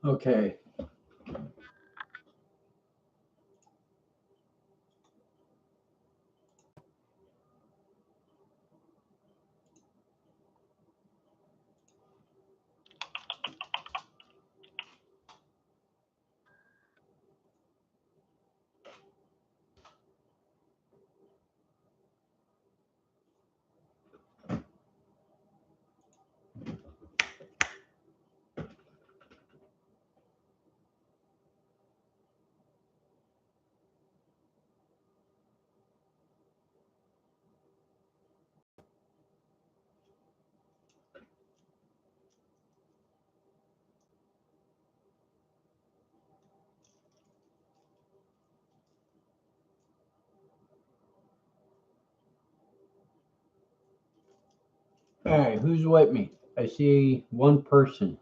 Okay. Hey, who's with me? I see one person.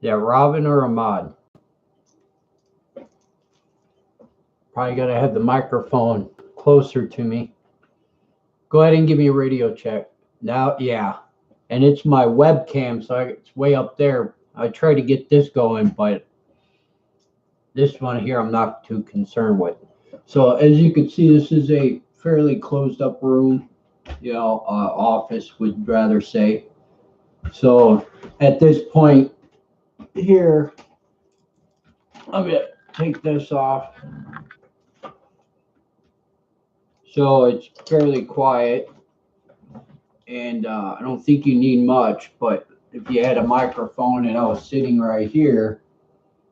Yeah, Robin or Ahmad. Probably got to have the microphone closer to me. Go ahead and give me a radio check. Now, yeah. And it's my webcam, so it's way up there. I try to get this going, but this one here I'm not too concerned with. So as you can see, this is a fairly closed up room, office would rather say. So at this point here, I'm gonna take this off. So it's fairly quiet, and I don't think you need much. But if you had a microphone and I was sitting right here,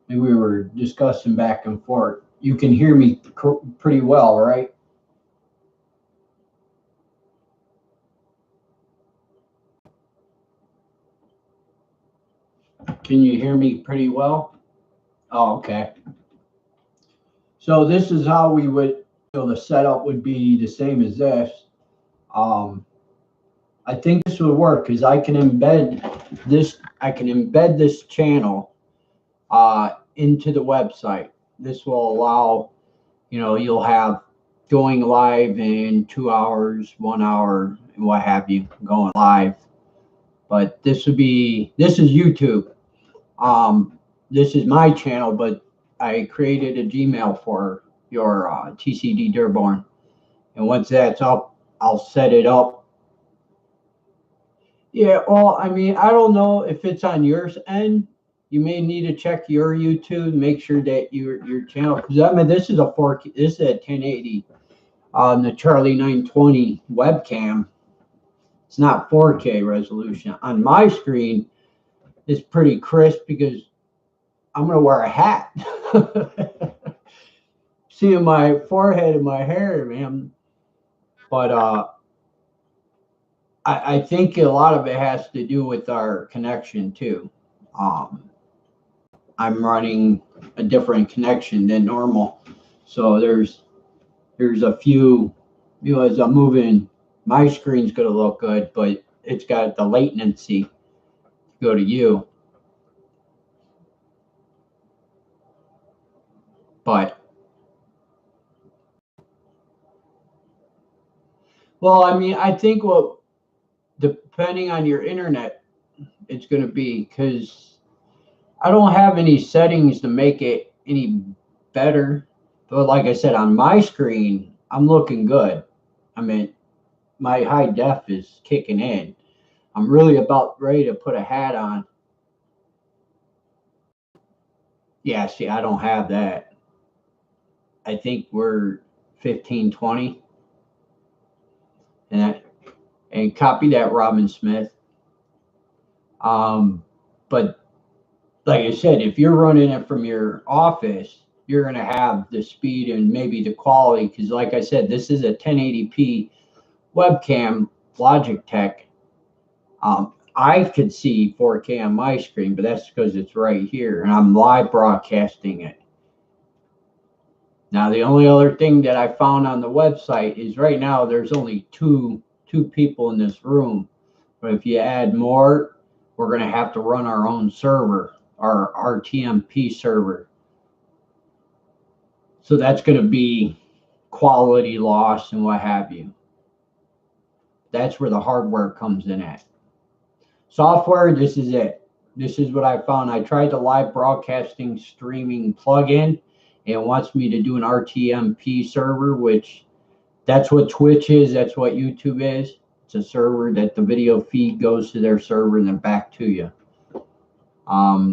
and we were discussing back and forth, you can hear me pretty well, right? Can you hear me pretty well? Oh, okay. So this is how we would, the setup would be the same as this. Um, I think this would work because I can embed this channel into the website. This will allow, you'll have going live in 2 hours, 1 hour, and what have you, going live. But this is YouTube. This is my channel, but I created a Gmail for your TCD Dearborn. And once that's up, I'll set it up. Yeah, well, I mean, I don't know if it's on your end. You may need to check your YouTube, make sure that your channel, because I mean, this is a 4K, this is a 1080 on the Charlie 920 webcam. It's not 4K resolution. On my screen, it's pretty crisp because I'm gonna wear a hat. Seeing my forehead and my hair, man. But I think a lot of it has to do with our connection too. Um, I'm running a different connection than normal, so there's a few, as I'm moving, my screen's gonna look good, but it's got the latency to go to you. But well, I mean, I think what depending on your internet, it's gonna be because I don't have any settings to make it any better. But like I said, on my screen, I'm looking good. I mean, my high def is kicking in. I'm really about ready to put a hat on. Yeah, see, I don't have that. I think we're 1520, and and copy that, Robin Smith. But like I said, if you're running it from your office, you're going to have the speed and maybe the quality. Because, like I said, this is a 1080p webcam, Logitech. I could see 4K on my screen, but that's because it's right here and I'm live broadcasting it. Now, the only other thing that I found on the website is right now there's only two people in this room. But if you add more, we're going to have to run our own server, our RTMP server. So that's going to be quality loss and what have you. That's where the hardware comes in at. Software, this is it. this is what I found. I tried the live broadcasting streaming plugin. It wants me to do an RTMP server, which that's what Twitch is. That's what YouTube is. It's a server that the video feed goes to their server and then back to you.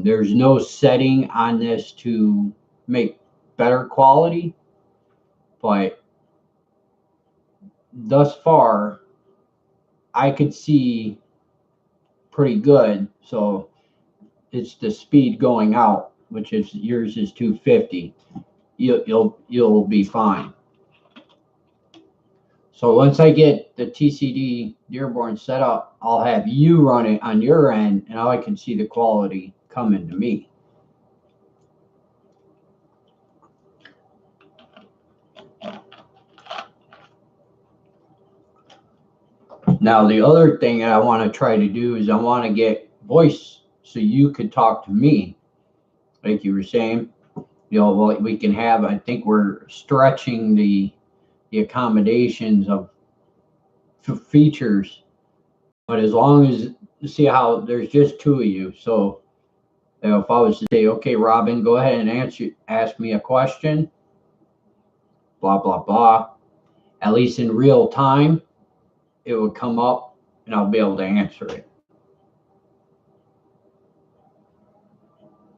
There's no setting on this to make better quality, but thus far, I could see pretty good. So it's the speed going out, which is yours is 250. You'll be fine. So once I get the TCD Dearborn set up, I'll have you run it on your end, and I can see the quality coming to me. Now, the other thing that I want to try to do is I want to get voice so you could talk to me, like you were saying. Well, we can have, I think we're stretching the accommodations of features, but as long as you see how there's just two of you. So if I was to say, okay, Robin, go ahead and ask me a question, blah, blah, blah, at least in real time, it would come up and I'll be able to answer it.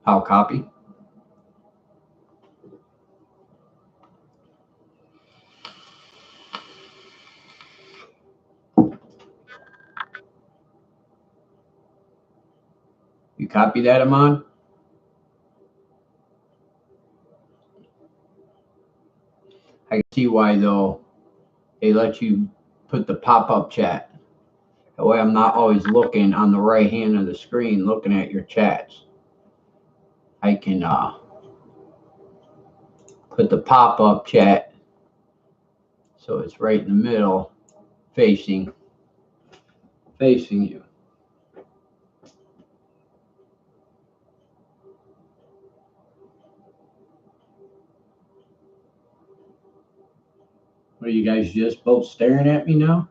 I'll copy. You copy that, Amon? I can see why, though, they let you put the pop-up chat. That way I'm not always looking on the right hand of the screen looking at your chats. I can put the pop-up chat so it's right in the middle, facing you. What are you guys just both staring at me now?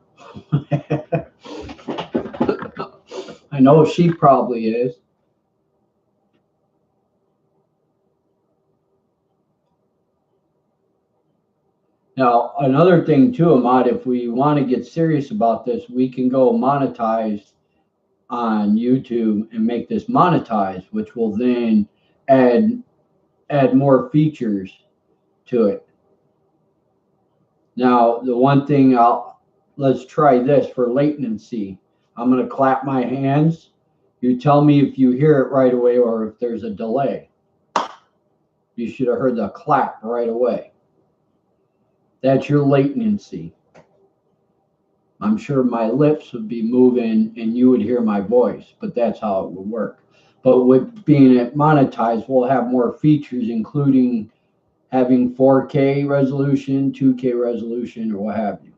I know she probably is. Now, another thing too, Ahmad, if we want to get serious about this, we can go monetize on YouTube and make this monetized, which will then add more features to it. Now, the one thing let's try this for latency. I'm going to clap my hands. You tell me if you hear it right away or if there's a delay. You should have heard the clap right away. That's your latency. I'm sure my lips would be moving and you would hear my voice, but that's how it would work. But with being it monetized, we'll have more features, including having 4K resolution, 2K resolution, or what have you.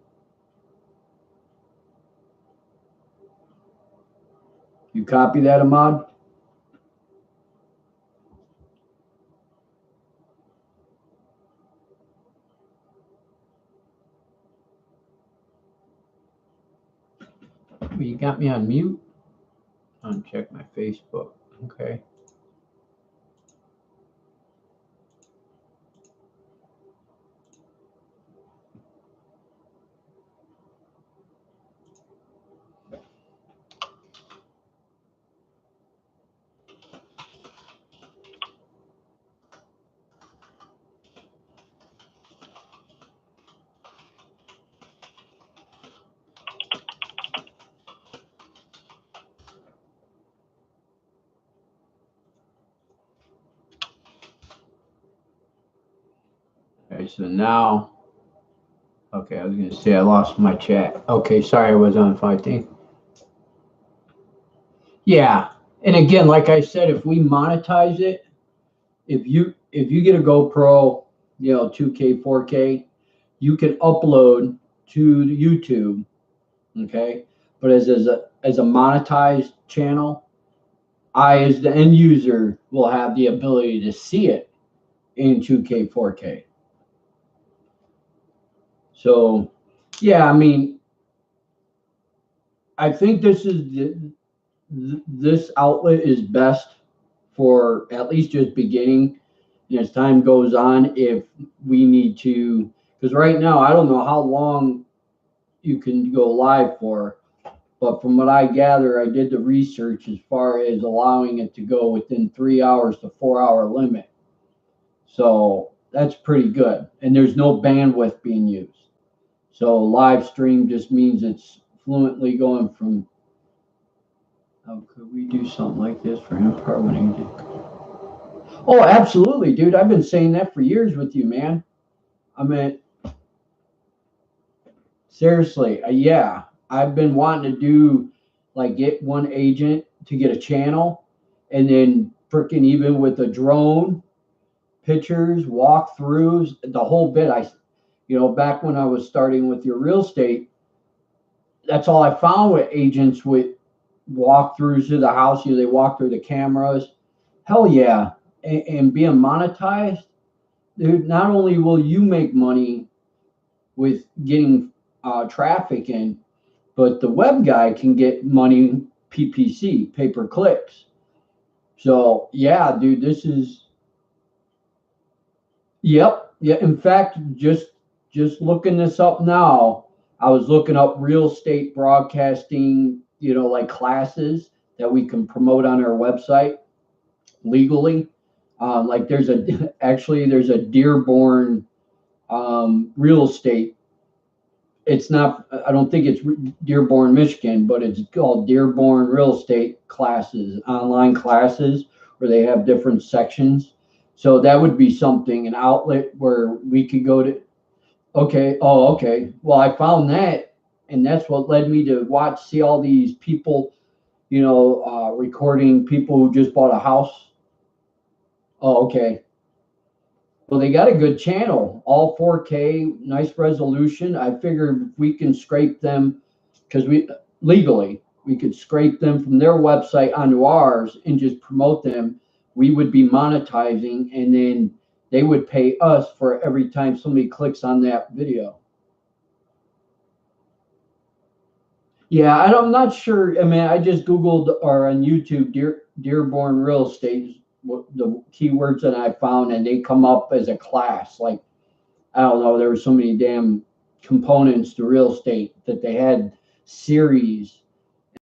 You copy that, Ahmad? You got me on mute? Uncheck my Facebook. Okay. Okay, so now, okay, I was going to say I lost my chat. Okay, sorry, I was on fighting. Yeah, and again, like I said, if we monetize it, if you get a GoPro, 2K, 4K, you can upload to YouTube, okay? But as a monetized channel, I, as the end user, will have the ability to see it in 2K, 4K. So, yeah, I mean, I think this is this outlet is best for at least just beginning. And as time goes on, if we need to, because right now I don't know how long you can go live for, but from what I gather, I did the research as far as allowing it to go within 3 hours to 4 hour limit. So that's pretty good. And there's no bandwidth being used. So live stream just means it's fluently going from, oh, could we do something like this for him? Probably when he did. Oh, absolutely, dude. I've been saying that for years with you, man. I mean, seriously, yeah. I've been wanting to do like get one agent to get a channel and then freaking even with a drone, pictures, walkthroughs, the whole bit. Back when I was starting with your real estate, that's all I found with agents with walkthroughs to the house. They walk through the cameras. Hell yeah. And being monetized, dude, not only will you make money with getting traffic in, but the web guy can get money, PPC, pay per clicks. So yeah, dude, this is, yep. Yeah. In fact, just looking this up now, I was looking up real estate broadcasting, like classes that we can promote on our website legally. Like there's there's a Dearborn real estate. It's not, I don't think it's Dearborn, Michigan, but it's called Dearborn Real Estate Classes, online classes where they have different sections. So that would be something, an outlet where we could go to. Okay. Oh, okay. Well, I found that, and that's what led me to see all these people, recording people who just bought a house. Oh, okay. Well, they got a good channel, all 4K, nice resolution. I figured if we can scrape them, because we could scrape them from their website onto ours and just promote them. We would be monetizing, and then they would pay us for every time somebody clicks on that video. Yeah, I'm not sure. I mean, I just Googled or on YouTube Dearborn Real Estate, the keywords that I found, and they come up as a class. Like, I don't know, there were so many damn components to real estate that they had series.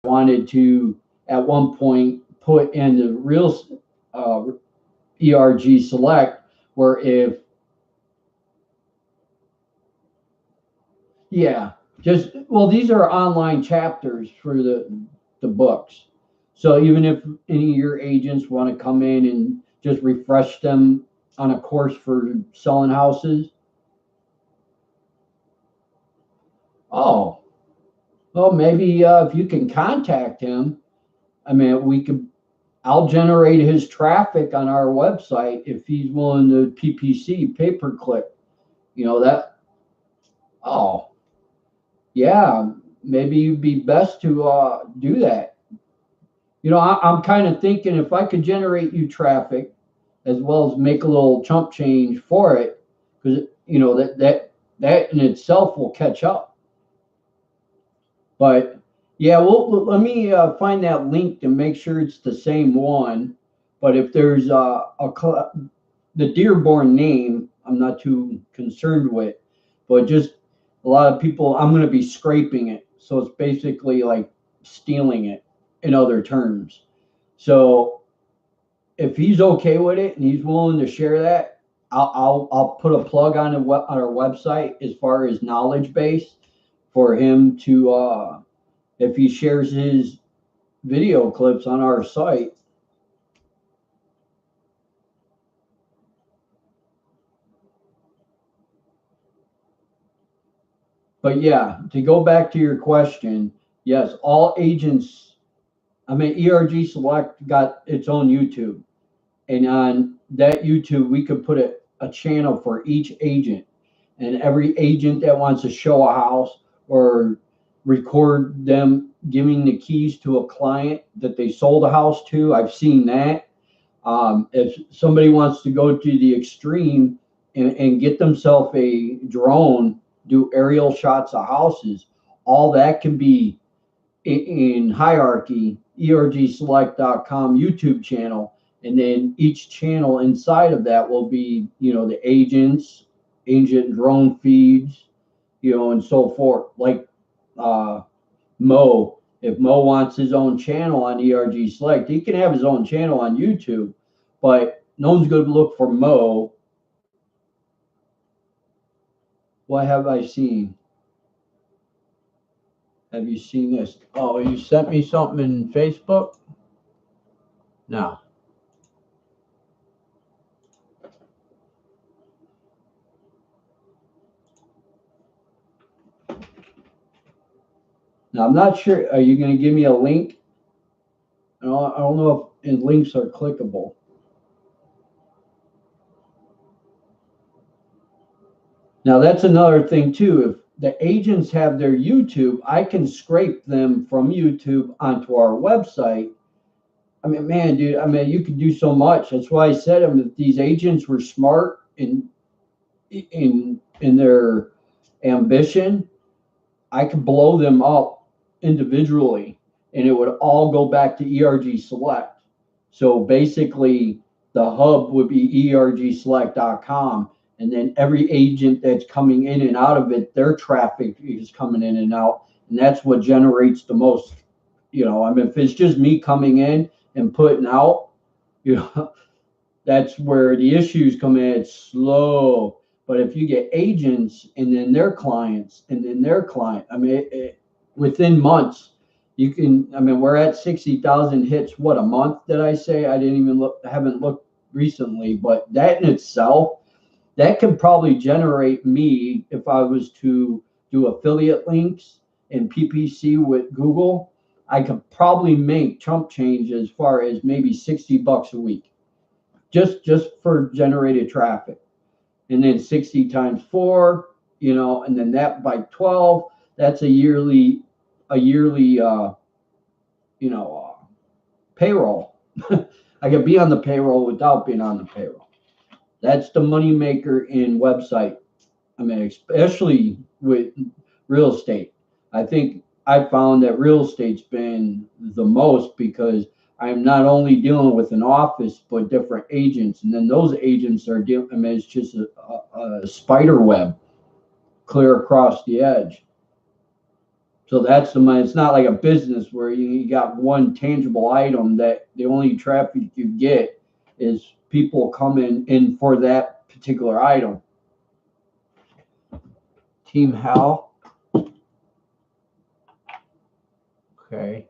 I wanted to, at one point, put in the real ERG Select, where if, yeah, these are online chapters for the books. So even if any of your agents want to come in and just refresh them on a course for selling houses. Oh, well, maybe if you can contact him, I mean, I'll generate his traffic on our website if he's willing to PPC, pay per click. That, oh, yeah, maybe it'd be best to do that. I'm kind of thinking if I could generate you traffic as well as make a little chump change for it, because that in itself will catch up. But yeah, well, let me find that link to make sure it's the same one. But if there's the Dearborn name, I'm not too concerned with, but just a lot of people, I'm going to be scraping it. So it's basically like stealing it in other terms. So if he's okay with it and he's willing to share that, I'll put a plug on our website as far as knowledge base for him to if he shares his video clips on our site. But yeah, to go back to your question, yes, all agents, I mean, ERG Select got its own YouTube. And on that YouTube, we could put a channel for each agent. And every agent that wants to show a house or record them giving the keys to a client that they sold a house to, I've seen that. If somebody wants to go to the extreme and get themselves a drone, do aerial shots of houses, all that can be in hierarchy ergselect.com YouTube channel. And then each channel inside of that will be, the agents, agent drone feeds, and so forth. Like Mo, if Mo wants his own channel on ERG Select, he can have his own channel on YouTube, but no one's going to look for Mo. What have I seen? Have you seen this? Oh, you sent me something in Facebook? No. Now, I'm not sure. Are you going to give me a link? I don't know if links are clickable. Now, that's another thing, too. If the agents have their YouTube, I can scrape them from YouTube onto our website. I mean, man, dude, you could do so much. That's why I said, if these agents were smart in their ambition, I could blow them up individually and it would all go back to ERG Select. So basically, the hub would be ergselect.com. And then every agent that's coming in and out of it, their traffic is coming in and out. And that's what generates the most, if it's just me coming in and putting out, that's where the issues come in. It's slow. But if you get agents and then their clients and then their client, within months, you can, we're at 60,000 hits. What, a month, did I say? I didn't even look, I haven't looked recently, but that in itself, that can probably generate me, if I was to do affiliate links and PPC with Google, I could probably make chump change as far as maybe $60 a week, just for generated traffic. And then 60 times 4, and then that by 12, that's a yearly payroll. I could be on the payroll without being on the payroll. That's the money maker in website. Especially with real estate. I think I found that real estate's been the most because I'm not only dealing with an office, but different agents. And then those agents are dealing, it's just a spider web clear across the edge. So that's the money. It's not like a business where you got one tangible item that the only traffic you get is people coming in for that particular item. Team Hal. Okay.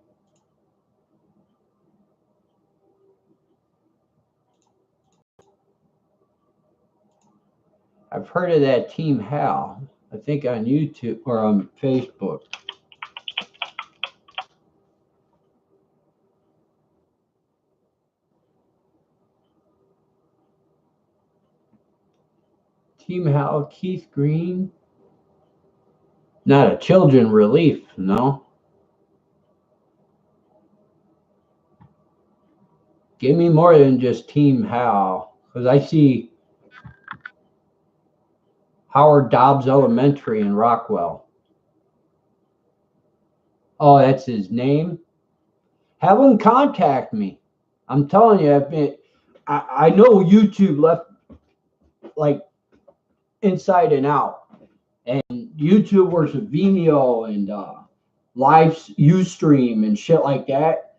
I've heard of that Team Hal, I think on YouTube or on Facebook. Team Hal, Keith Green. Not a children relief, no. Give me more than just Team Hal, because I see Howard Dobbs Elementary in Rockwell. Oh, that's his name? Have him contact me. I'm telling you, I know YouTube left like inside and out. And YouTube versus Vimeo and live Ustream and shit like that.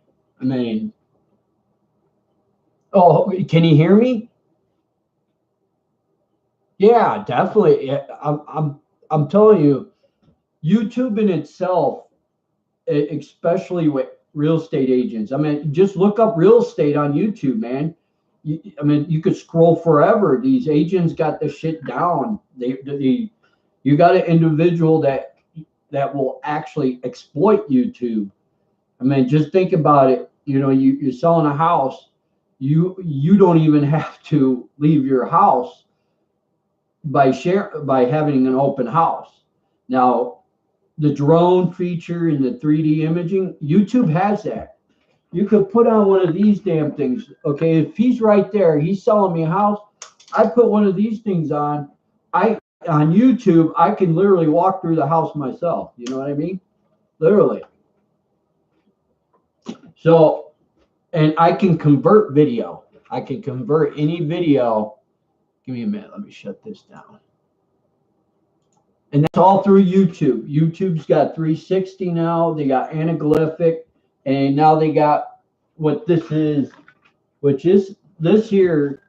Oh, can you hear me? Yeah, definitely. I'm telling you, YouTube in itself, especially with real estate agents. Just look up real estate on YouTube, man. You could scroll forever. These agents got the shit down. You got an individual that will actually exploit YouTube. Just think about it. You're selling a house. You don't even have to leave your house by having an open house. Now, the drone feature and the 3D imaging, YouTube has that. You could put on one of these damn things. Okay, if he's right there, he's selling me a house. I put one of these things on. On YouTube, I can literally walk through the house myself. You know what I mean? Literally. So, and I can convert video. I can convert any video. Give me a minute. Let me shut this down. And that's all through YouTube. YouTube's got 360 now. They got anaglyphic, and now they got what this is, which is this here.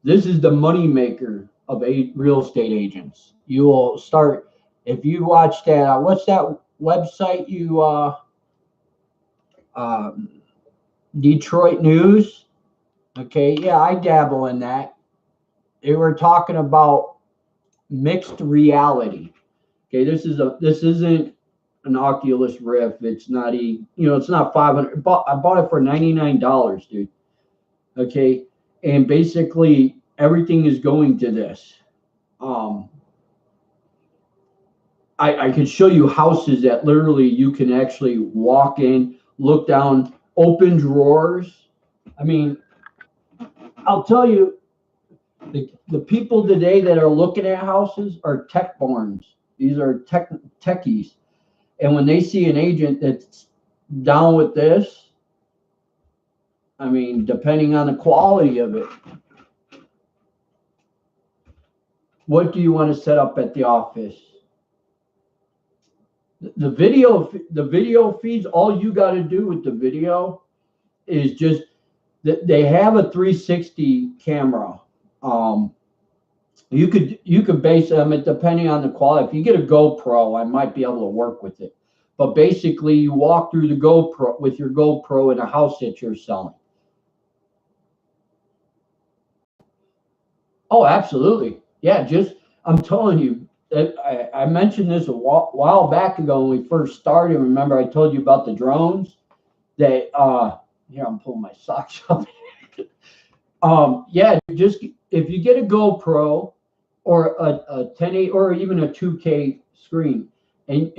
This is the money maker of real estate agents. You will start if you watch that. What's that website you? Detroit News. Okay, yeah, I dabble in that. They were talking about mixed reality. Okay, this isn't an Oculus Rift. It's not it's not 500. I bought it for $99, dude. Okay, and basically everything is going to this. I can show you houses that literally you can actually walk in, look down, open drawers. I mean, I'll tell you, the people today that are looking at houses are tech borns. These are techies. And when they see an agent that's down with this, I mean, depending on the quality of it, what do you want to set up at the office? The video feeds, all you got to do with the video is just that they have a 360 camera. You could base them depending on the quality. If you get a GoPro, I might be able to work with it. But basically, you walk through the GoPro with your GoPro in a house that you're selling. Oh, absolutely. Yeah, I'm telling you, I mentioned this a while back ago when we first started. Remember, I told you about the drones. That here, I'm pulling my socks up. Yeah, just if you get a GoPro or a 1080 or even a 2K screen, and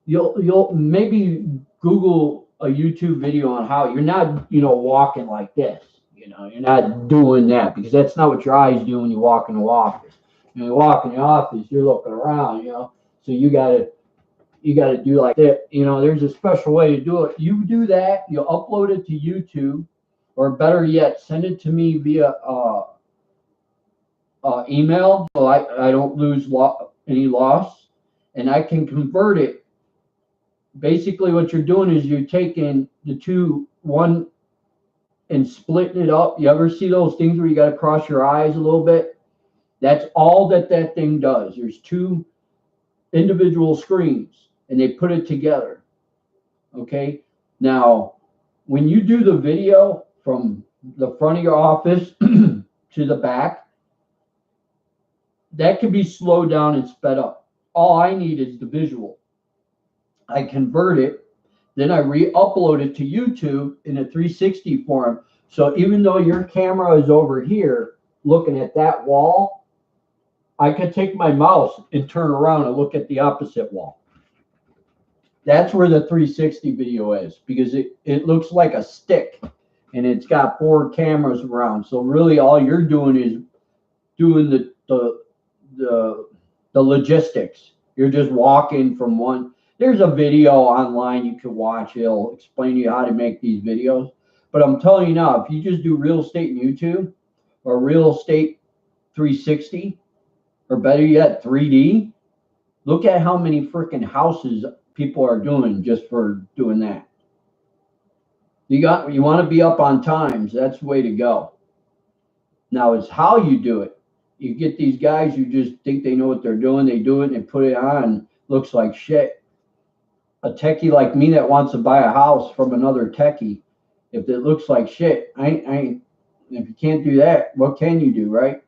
you'll maybe Google a YouTube video on how you're not walking like this. You're not doing that, because that's not what your eyes do when you walk in the office. When you walk in the office, you're looking around, so you gotta do like that. There's a special way to do it. You do that, you upload it to YouTube, or better yet, send it to me via email, so I don't lose any loss, and I can convert it. Basically, what you're doing is you're taking one and splitting it up. You ever see those things where you got to cross your eyes a little bit? That's all that thing does. There's two individual screens, and they put it together. Okay. Now, when you do the video from the front of your office to the back, that can be slowed down and sped up. All I need is the visual. I convert it, then I re-upload it to YouTube in a 360 form. So even though your camera is over here looking at that wall, I could take my mouse and turn around and look at the opposite wall. That's where the 360 video is, because it looks like a stick, and it's got 4 cameras around. So really all you're doing is doing the logistics. You're just walking from one. There's a video online you can watch. It'll explain to you how to make these videos. But I'm telling you now, if you just do real estate in YouTube, or real estate 360, or better yet, 3D, look at how many freaking houses people are doing just for doing that. You want to be up on times. That's the way to go. Now it's how you do it. You get these guys who just think they know what they're doing. They do it and they put it on. Looks like shit. A techie like me that wants to buy a house from another techie, if it looks like shit, if you can't do that, what can you do, right?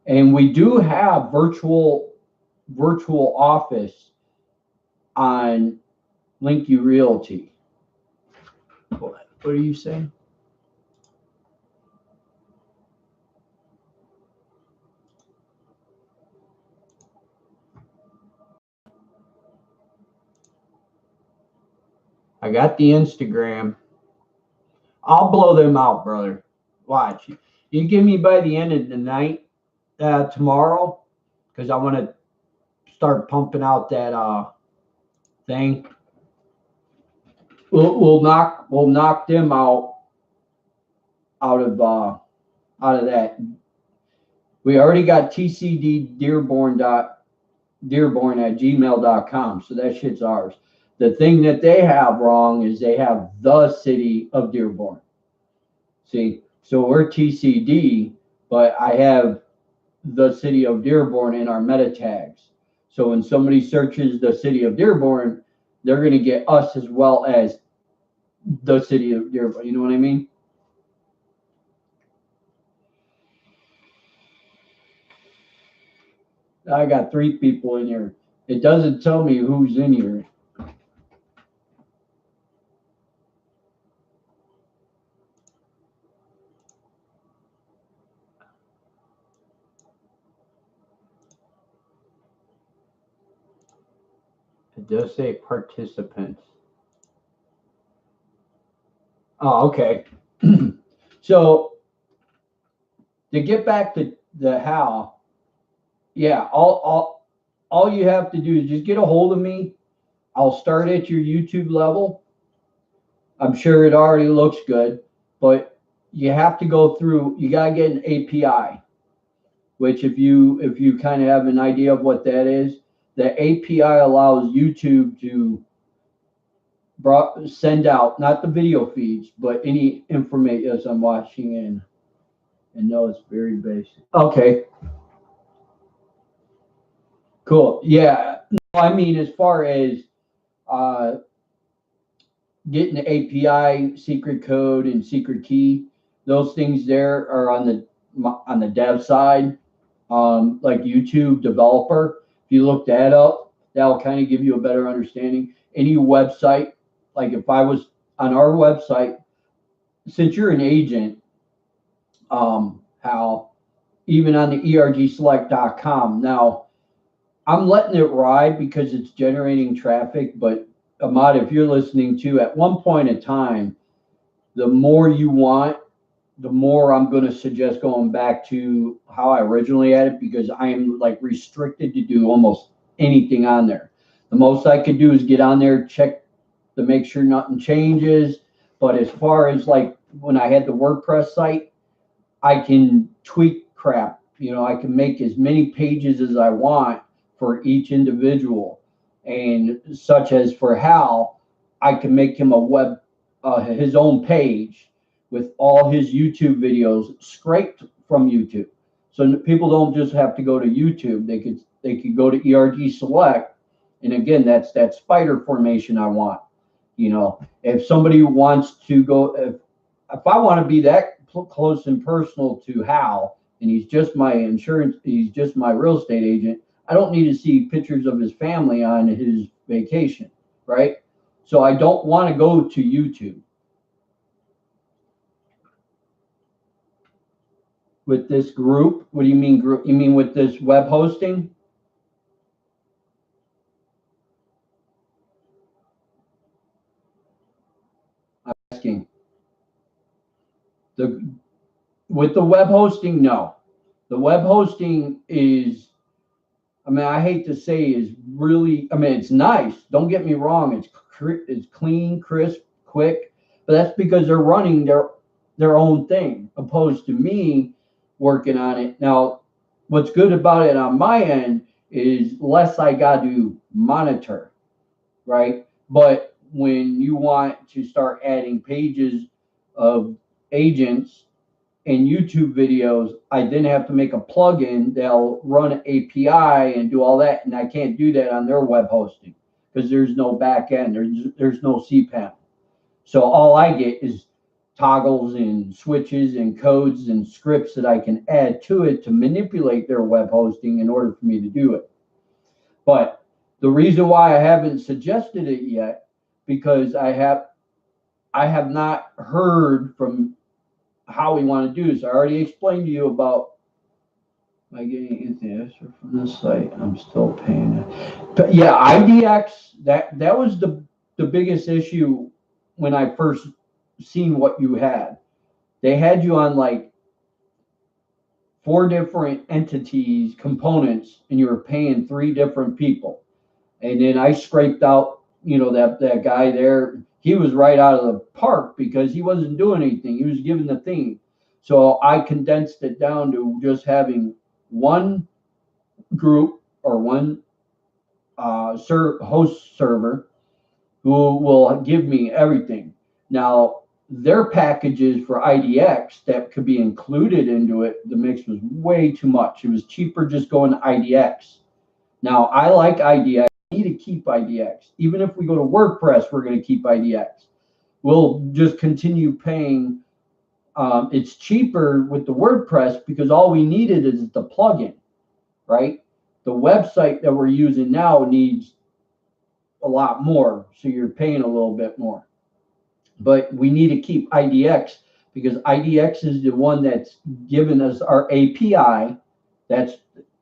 And we do have virtual office on LinkU Realty. What are you saying? I got the Instagram. I'll blow them out, brother. Watch. You give me by the end of the night tomorrow, because I want to start pumping out that thing. We'll knock them out of that. We already got TCD Dearborn at gmail.com, so that shit's ours. The thing that they have wrong is they have the city of Dearborn. See, so we're TCD, but I have the city of Dearborn in our meta tags. So when somebody searches the city of Dearborn, they're going to get us as well as the city of Dearborn. You know what I mean? I got 3 people in here. It doesn't tell me who's in here. It does say participants. Oh, okay. So to get back to the how, yeah, all you have to do is just get a hold of me. I'll start at your YouTube level. I'm sure it already looks good, but you have to go through, you got to get an API, which if you kind of have an idea of what that is, the API allows YouTube to send out not the video feeds, but any information as I'm watching in. And no, it's very basic. Okay. Cool. Yeah. I mean, as far as getting the API, secret code, and secret key, those things there are on the dev side, like YouTube developer. If you look that up, that'll kind of give you a better understanding. Any website, like if I was on our website, since you're an agent, how even on the ergselect.com. Now, I'm letting it ride because it's generating traffic, but Ahmad, if you're listening to, at one point in time, the more you want, the more I'm going to suggest going back to how I originally had it, because I am like restricted to do almost anything on there. The most I could do is get on there, check to make sure nothing changes. But as far as like when I had the WordPress site, I can tweak crap. I can make as many pages as I want for each individual. And such as for Hal, I can make him a web, his own page with all his YouTube videos scraped from YouTube. So people don't just have to go to YouTube. They could go to ERG Select. And again, that's that spider formation I want. If somebody wants to go, if I want to be that close and personal to Hal, and he's just my real estate agent, I don't need to see pictures of his family on his vacation, right? So I don't want to go to YouTube. With this group? What do you mean group? You mean with this web hosting? I'm asking. With the web hosting, no. The web hosting is, I hate to say, is really, it's nice. Don't get me wrong. It's clean, crisp, quick, but that's because they're running their own thing, opposed to me working on it. Now, what's good about it on my end is less I got to monitor, right? But when you want to start adding pages of agents and YouTube videos, I then have to make a plugin that'll run an API and do all that, and I can't do that on their web hosting because there's no back end, there's no cPanel. So all I get is toggles and switches and codes and scripts that I can add to it to manipulate their web hosting in order for me to do it. But the reason why I haven't suggested it yet, because I have not heard from how we want to do this. I already explained to you about my getting the answer from this site. I'm still paying it. But yeah, IDX, that was the biggest issue when I first seen what you had. They had you on like 4 different entities, components, and you were paying 3 different people. And then I scraped out that guy there, he was right out of the park because he wasn't doing anything. He was given the theme. So I condensed it down to just having one group or one host server who will give me everything. Now, their packages for IDX that could be included into it, the mix was way too much. It was cheaper just going to IDX. Now, I like IDX. I need to keep IDX. Even if we go to WordPress, we're going to keep IDX. We'll just continue paying. It's cheaper with the WordPress because all we needed is the plugin, right? The website that we're using now needs a lot more, so you're paying a little bit more. But we need to keep IDX because IDX is the one that's given us our API.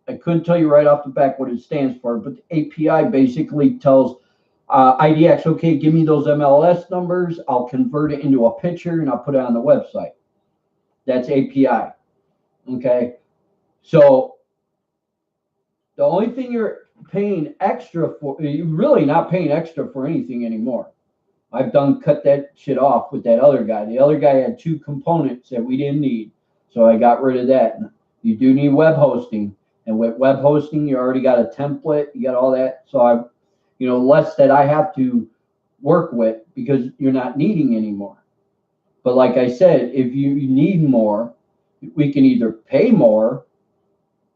I couldn't tell you right off the back what it stands for, but the API basically tells IDX, okay, give me those MLS numbers. I'll convert it into a picture and I'll put it on the website. That's API. Okay. So the only thing you're paying extra for, you're really not paying extra for anything anymore. I've cut that shit off with that other guy. The other guy had 2 components that we didn't need. So I got rid of that. You do need web hosting. And with web hosting, you already got a template, you got all that. So less that I have to work with because you're not needing anymore. But like I said, if you need more, we can either pay more,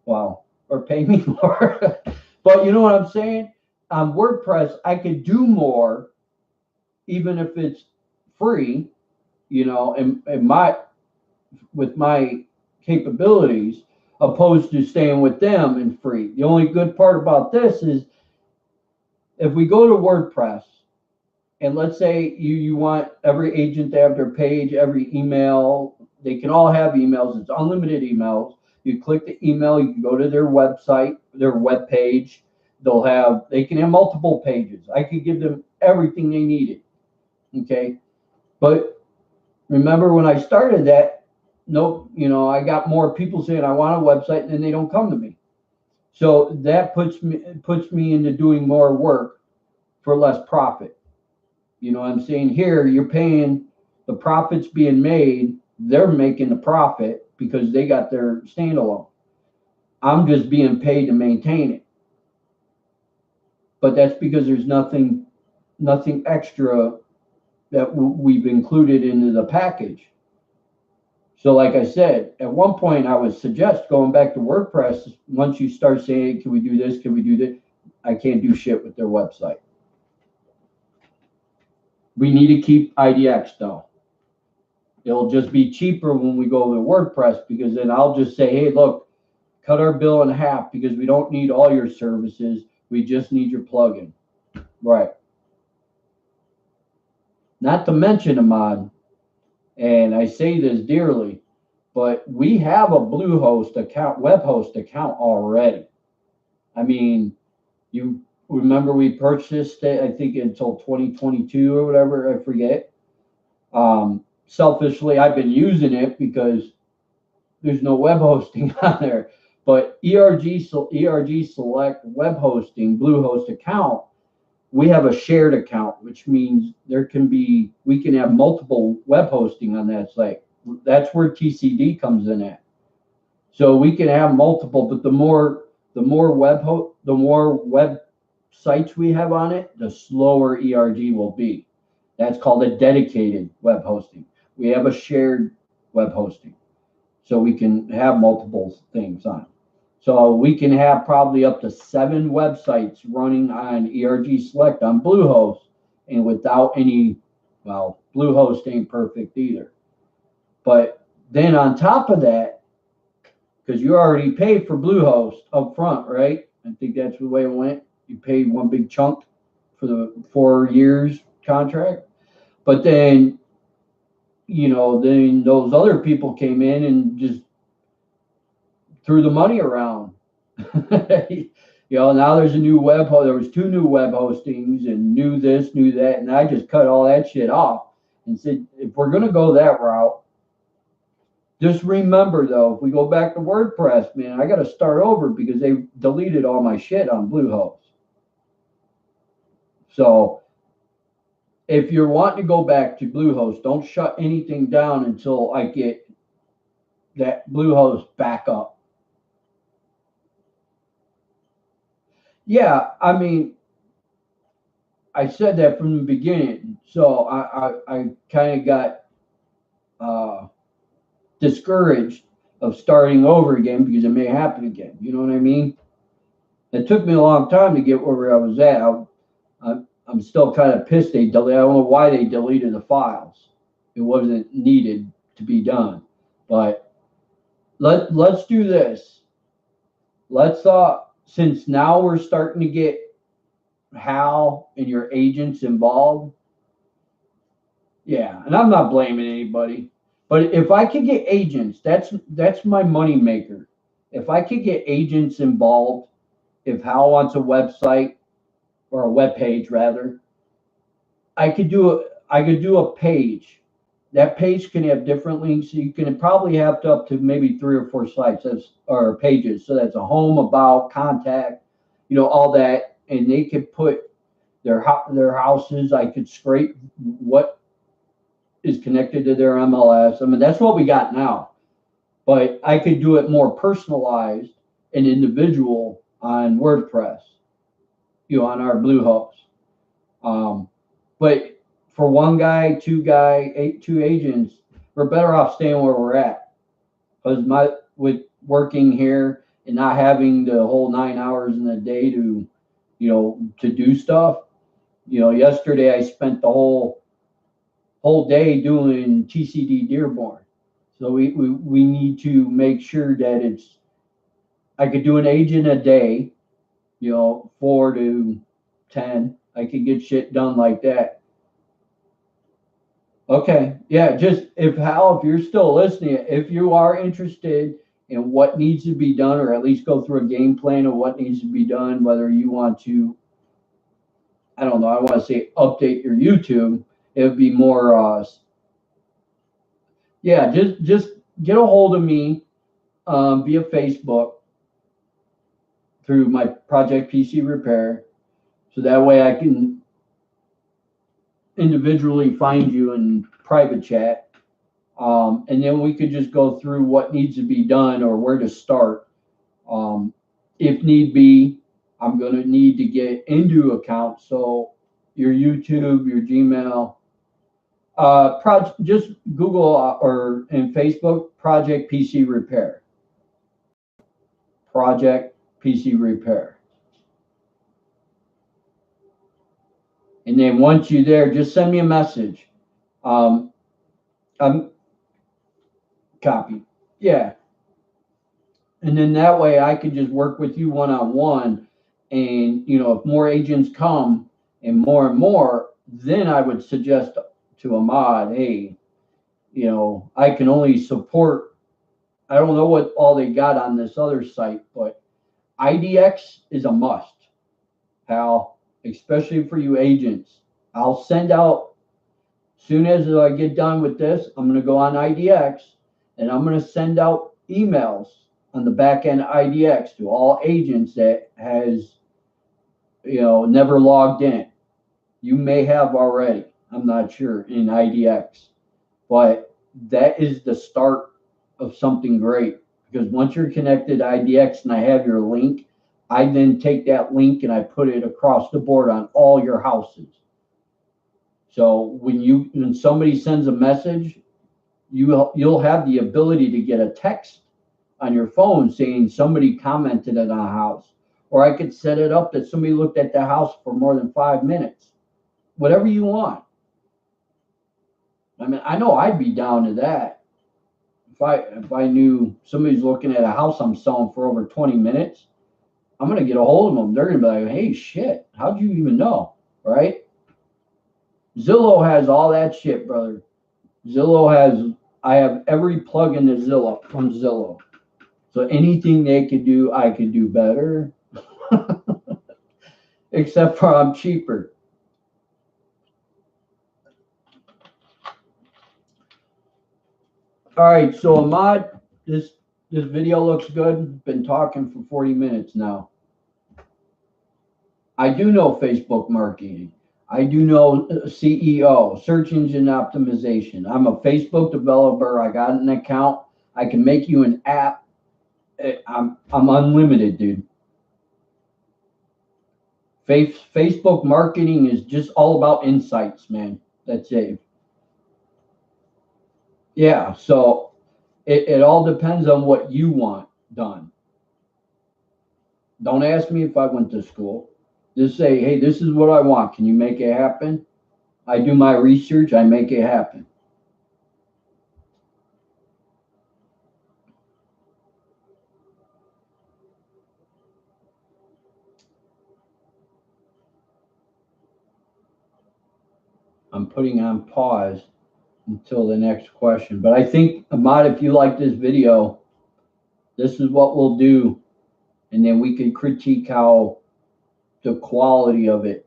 or pay me more. But you know what I'm saying? On WordPress, I could do more, even if it's free, and with my capabilities, opposed to staying with them and free. The only good part about this is if we go to WordPress, and let's say you want every agent to have their page, every email, they can all have emails. It's unlimited emails. You click the email, you can go to their website, their web page. They can have multiple pages. I could give them everything they needed. Okay. But remember when I started that, I got more people saying I want a website and then they don't come to me. So that puts me into doing more work for less profit. You know what I'm saying? Here, you're paying, the profits being made, they're making the profit because they got their standalone. I'm just being paid to maintain it. But that's because there's nothing extra that we've included into the package. So like I said, at one point I would suggest going back to WordPress. Once you start saying, can we do this? Can we do that? I can't do shit with their website. We need to keep IDX though. It'll just be cheaper when we go to WordPress because then I'll just say, hey, look, cut our bill in half because we don't need all your services. We just need your plugin. Right. Not to mention, Ahmad, and I say this dearly, but we have a Bluehost account, web host account already. I mean, you remember we purchased it, I think until 2022 or whatever, I forget. Selfishly, I've been using it because there's no web hosting on there. But ERG Select web hosting, Bluehost account, we have a shared account, which means we can have multiple web hosting on that site. That's where TCD comes in at. So we can have multiple, but the more web sites we have on it, the slower ERG will be. That's called a dedicated web hosting. We have a shared web hosting, so we can have multiple things on. So we can have probably up to 7 websites running on ERG Select on Bluehost, and without any, Bluehost ain't perfect either. But then on top of that, because you already paid for Bluehost up front, right? I think that's the way it went. You paid one big chunk for the 4 years contract. But then, then those other people came in and just threw the money around. Now there's a new there was 2 new web hostings and new this, new that, and I just cut all that shit off and said, if we're going to go that route, just remember though, if we go back to WordPress, man, I got to start over because they deleted all my shit on Bluehost. So if you're wanting to go back to Bluehost, don't shut anything down until I get that Bluehost back up. Yeah, I mean, I said that from the beginning, so I kind of got uh, discouraged of starting over again because it may happen again. You know what I mean? It took me a long time to get where I was at. I'm still kind of pissed I don't know why they deleted the files. It wasn't needed to be done. But let's do this. Let's since now we're starting to get Hal and your agents involved. Yeah, and I'm not blaming anybody. But if I could get agents, that's my money maker. If I could get agents involved, if Hal wants a website or a web page rather, I could do a page. That page can have different links. You can probably have up to maybe 3 or 4 sites or pages. So that's a home, about, contact, all that, and they could put their houses. I could scrape what is connected to their MLS. I mean, that's what we got now, but I could do it more personalized and individual on WordPress, on our Bluehost. But for one guy, two agents, we're better off staying where we're at. Because with working here and not having the whole 9 hours in the day to do stuff. Yesterday I spent the whole day doing TCD Dearborn. So we need to make sure that I could do an agent a day, 4 to 10. I could get shit done like that. Okay. Yeah. Just if you're still listening, if you are interested in what needs to be done, or at least go through a game plan of what needs to be done, whether you want to, I don't know, I want to say update your YouTube, it would be more, yeah, just get a hold of me via Facebook through my Project PC Repair. So that way I can individually find you in private chat. And then we could just go through what needs to be done or where to start. If need be, I'm going to need to get into account. So your YouTube, your Gmail, just Google or in Facebook, Project PC Repair. Project PC Repair. And then once you're there, just send me a message. Copy. Yeah. And then that way I could just work with you one-on-one. And, if more agents come and more, then I would suggest to Ahmad, hey, I can only support, I don't know what all they got on this other site, but IDX is a must, pal, especially for you agents. I'll send out, soon as I get done with this, I'm going to go on IDX and I'm going to send out emails on the back end IDX to all agents that has, never logged in. You may have already, I'm not sure, in IDX, but that is the start of something great. Because once you're connected to IDX and I have your link, I then take that link and I put it across the board on all your houses. So when somebody sends a message, you'll have the ability to get a text on your phone saying somebody commented on a house, or I could set it up that somebody looked at the house for more than 5 minutes. Whatever you want. I mean, I know I'd be down to that. If I knew somebody's looking at a house I'm selling for over 20 minutes, I'm gonna get a hold of them. They're gonna be like, "Hey, shit, how'd you even know?" Right? Zillow has all that shit, brother. I have every plug in the Zillow from Zillow. So anything they could do, I could do better. Except for I'm cheaper. All right, so Ahmad, this video looks good. Been talking for 40 minutes now. I do know Facebook marketing. I do know CEO, search engine optimization. I'm a Facebook developer. I got an account. I can make you an app. I'm unlimited, dude. Facebook marketing is just all about insights, man. That's it. Yeah, so it all depends on what you want done. Don't ask me if I went to school. Just say, hey, this is what I want. Can you make it happen? I do my research, I make it happen. I'm putting on pause until the next question. But I think, Ahmad, if you like this video, this is what we'll do. And then we can critique how the quality of it.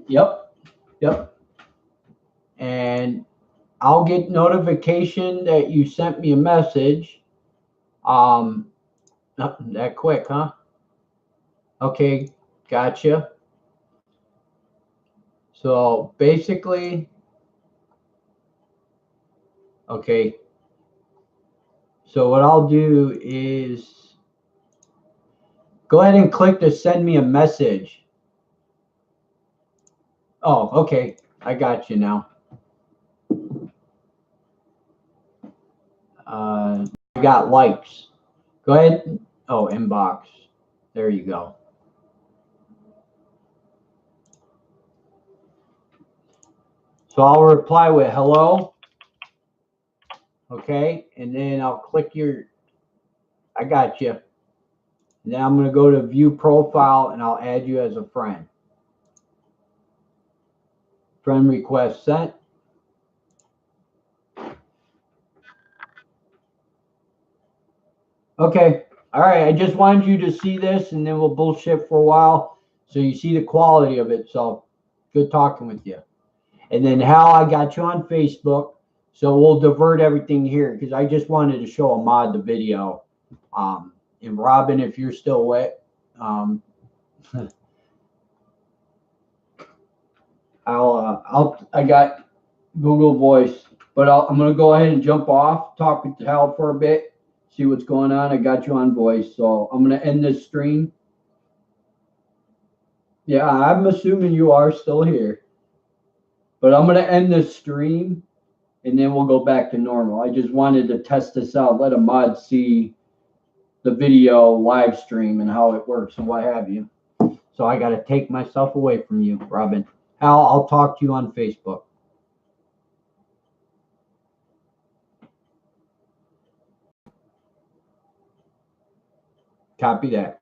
Yep, yep. And I'll get notification that you sent me a message. Not that quick, huh? Okay, gotcha. So basically, okay. So what I'll do is go ahead and click to send me a message. Oh, okay. I got you now. I got likes. Go ahead. Oh, inbox. There you go. So I'll reply with hello. Okay. And then I'll click your, I got you. Now I'm going to go to view profile and I'll add you as a friend. Friend request sent. Okay. All right. I just wanted you to see this and then we'll bullshit for a while. So you see the quality of it. So good talking with you. And then Hal, I got you on Facebook. So we'll divert everything here because I just wanted to show Ahmad the video. And Robin, if you're still wet, I got Google Voice, but I'm gonna go ahead and jump off, talk with Hal for a bit, see what's going on. I got you on voice, so I'm gonna end this stream. Yeah, I'm assuming you are still here, but I'm gonna end this stream, and then we'll go back to normal. I just wanted to test this out, let Ahmad see the video live stream and how it works and what have you. So I got to take myself away from you, Robin. Hal, I'll talk to you on Facebook. Copy that.